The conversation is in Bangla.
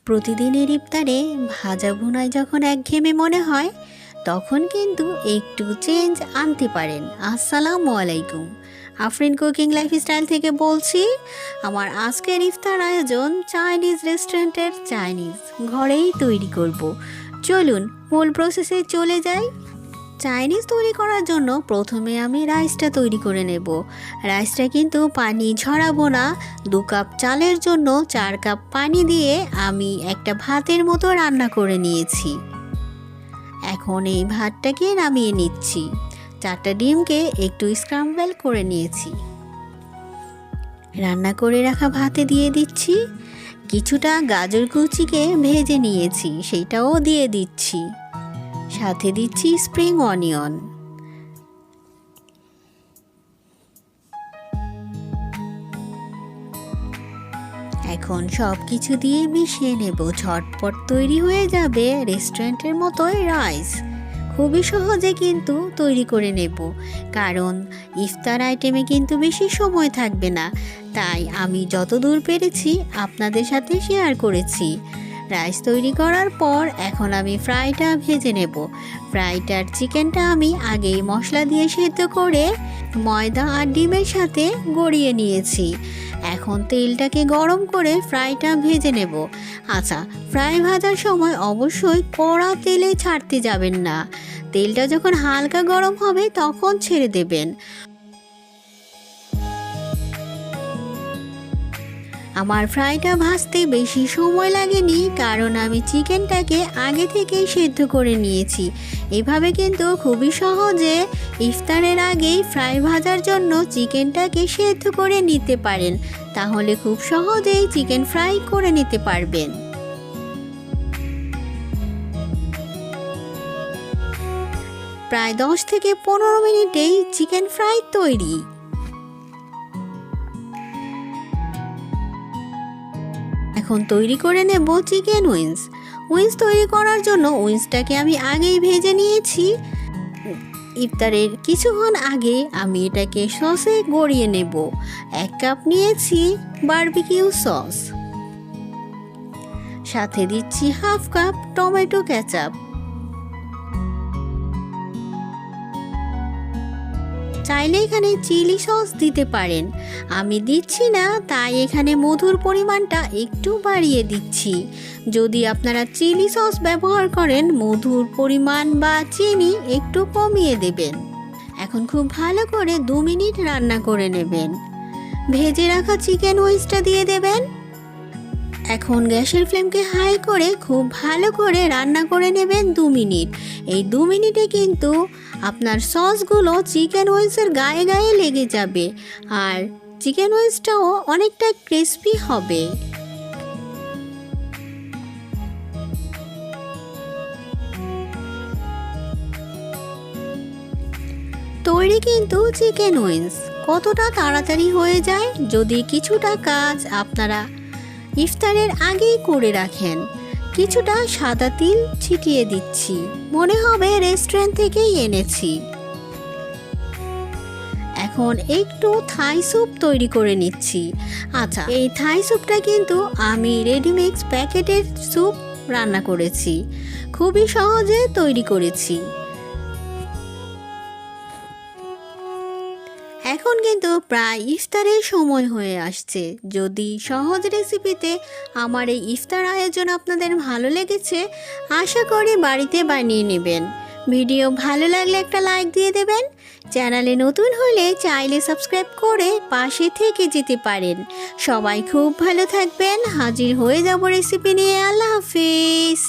প্রতিদিনের ইফতারে ভাজা ভুনায় যখন একঘেয়েমি মনে হয় তখন কিন্তু একটু চেঞ্জ আনতে পারেন। আসসালামু আলাইকুম, আফরিন কুকিং লাইফস্টাইল থেকে বলছি। আমার আজকের ইফতার আয়োজন চাইনিজ রেস্টুরেন্টের চাইনিজ ঘরেই তৈরি করব। চলুন মূল প্রসেসে চলে যাই। চাইনিজ তৈরি করার জন্য প্রথমে আমি রাইসটা তৈরি করে নেব। রাইসটা কিন্তু পানি ঝরাবো না। 2 কাপ চালের জন্য 4 কাপ পানি দিয়ে আমি একটা ভাতের মতো রান্না করে নিয়েছি। এখন এই ভাতটাকে নামিয়ে নিচ্ছি। 4টা ডিমকে একটু স্ক্রাম্বল করে নিয়েছি। রান্না করে রাখা ভাতে দিয়ে দিচ্ছি। কিছুটা গাজর কুচিকে ভেজে নিয়েছি, সেইটাও দিয়ে দিচ্ছি। সাথে দিচ্ছি স্প্রিং অনিয়ন। এখন সব কিছু দিয়ে মিশিয়ে নেব। ঝটপট তৈরি হয়ে যাবে রেস্টুরেন্টের মতোই রাইস। খুবই সহজে কিন্তু তৈরি করে নেব, কারণ ইফতার আইটেমে কিন্তু বেশি সময় থাকবে না। তাই আমি যতদূর পেরেছি আপনাদের সাথে শেয়ার করেছি। রাইস তৈরি করার পর এখন আমি ফ্রাইটা ভেজে নেব। ফ্রাইটার চিকেনটা আমি আগেই মশলা দিয়ে সেদ্ধ করে ময়দা আর ডিমের সাথে গড়িয়ে নিয়েছি। এখন তেলটাকে গরম করে ফ্রাইটা ভেজে নেব। আচ্ছা, ফ্রাই ভাজার সময় অবশ্যই কড়া তেলে ছাড়তে যাবেন না। তেলটা যখন হালকা গরম হবে তখন ছেড়ে দেবেন। আমার ফ্রাইটা ভাজতে বেশি সময় লাগেনি, কারণ আমি চিকেনটাকে আগে থেকেই সেদ্ধ করে নিয়েছি। এভাবে কিন্তু খুবই সহজে ইফতারের আগেই ফ্রাই ভাজার জন্য চিকেনটাকে সেদ্ধ করে নিতে পারেন। তাহলে খুব সহজেই চিকেন ফ্রাই করে নিতে পারবেন। প্রায় 10 থেকে 15 মিনিটেই চিকেন ফ্রাই তৈরি। এখন তৈরি করে নেব চিকেন উইংস। উইংস তৈরি করার জন্য উইংসটাকে আমি আগেই ভেজে নিয়েছি। ইফতারের কিছুক্ষণ আগে আমি এটাকে সসে গড়িয়ে নেব। 1 কাপ নিয়েছি বারবিকিউ সস, সাথে দিচ্ছি 1/2 কাপ টমেটো কেচাপ। চাইলে এখানে চিলি সস দিতে পারেন, আমি দিচ্ছি না, তাই এখানে মধুর পরিমাণটা একটু বাড়িয়ে দিচ্ছি। যদি আপনারা চিলি সস ব্যবহার করেন, মধুর পরিমাণ বা চিনি একটু কমিয়ে দেবেন। এখন খুব ভালো করে 2 মিনিট রান্না করে নেবেন। ভেজে রাখা চিকেন উইংসটা দিয়ে দেবেন। এখন গ্যাসের ফ্লেমকে হাই করে খুব ভালো করে রান্না করে নেবেন 2 মিনিট। এই 2 মিনিটে কিন্তু আপনার সসগুলো চিকেন উইংসের গায়ে গায়ে লেগে যাবে, আর চিকেন উইংসটাও অনেকটা ক্রিস্পি হবে। তৈরি কিন্তু চিকেন উইংস কতটা তাড়াতাড়ি হয়ে যায় যদি কিছুটা কাজ আপনারা ইফতারের আগেই করে রাখেন। কিছুটা সাদা তিল ছিটিয়ে দিচ্ছি, মনে হবে রেস্টুরেন্ট থেকেই এনেছি। এখন একটু থাই স্যুপ তৈরি করে নিচ্ছি। আচ্ছা, এই থাই স্যুপটা কিন্তু আমি রেডিমিক্স প্যাকেটের স্যুপ রান্না করেছি, খুবই সহজে তৈরি করেছি। এখন কিন্তু প্রায় ইফতারের সময় হয়ে আসছে। যদি সহজ রেসিপিতে আমার এই ইফতার আয়োজন আপনাদের ভালো লেগেছে, আশা করি বাড়িতে বানিয়ে নেবেন। ভিডিও ভালো লাগলে একটা লাইক দিয়ে দেবেন। চ্যানেলে নতুন হলে চাইলে সাবস্ক্রাইব করে পাশে থেকে যেতে পারেন। সবাই খুব ভালো থাকবেন। হাজির হয়ে যাব রেসিপি নিয়ে। আল্লাহ হাফিজ।